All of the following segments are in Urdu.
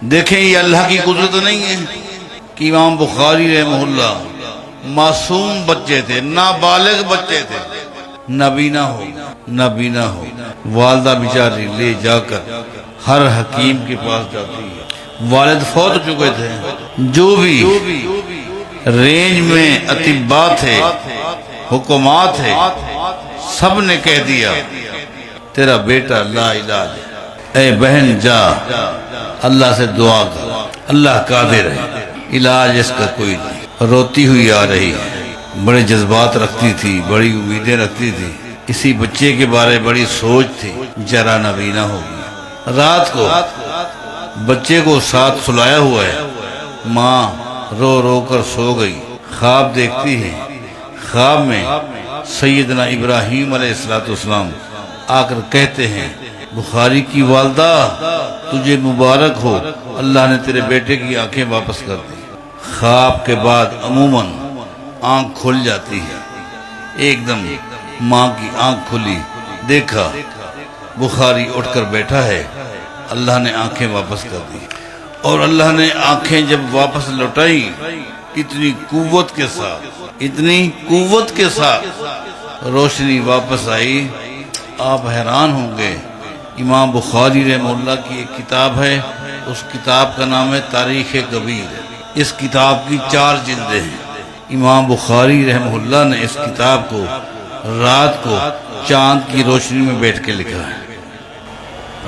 دیکھیں یہ اللہ کی قدرت نہیں ہے کہ امام بخاری رحمہ اللہ معصوم بچے تھے، نابالغ بچے تھے، نابینا ہو، والدہ بیچاری لے جا کر ہر حکیم کے پاس جاتی ہے، والد فوت ہو چکے تھے، جو بھی رینج میں اطباء تھے، حکومات تھے، سب نے کہہ دیا تیرا بیٹا لا علاج ہے، اے بہن جا اللہ سے دعا کر، اللہ قادر ہے، علاج اس کا کوئی نہیں۔ روتی ہوئی آ رہی ہے، بڑے جذبات رکھتی تھی، بڑی امیدیں رکھتی تھی، اسی بچے کے بارے بڑی سوچ تھی، جرا نبینا ہو گیا۔ رات کو بچے کو ساتھ سلایا ہوا ہے، ماں رو رو کر سو گئی، خواب دیکھتی ہے، خواب میں سیدنا ابراہیم علیہ السلام آ کر کہتے ہیں بخاری کی والدہ تجھے مبارک ہو، اللہ نے تیرے بیٹے کی آنکھیں واپس کر دی۔ خواب کے بعد عموماً آنکھ کھل جاتی ہے، ایک دم ماں کی آنکھ کھلی، دیکھا بخاری اٹھ کر بیٹھا ہے، اللہ نے آنکھیں واپس کر دی، اور اللہ نے آنکھیں جب واپس لوٹائی اتنی قوت کے ساتھ روشنی واپس آئی، آپ حیران ہوں گے۔ امام بخاری رحمہ اللہ کی ایک کتاب ہے، اس کتاب کا نام ہے تاریخ کبیر، اس کتاب کی 4 جلدیں ہیں۔ امام بخاری رحمہ اللہ نے اس کتاب کو رات کو چاند کی روشنی میں بیٹھ کے لکھا ہے۔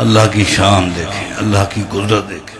اللہ کی شان دیکھیں، اللہ کی قدرت دیکھیں۔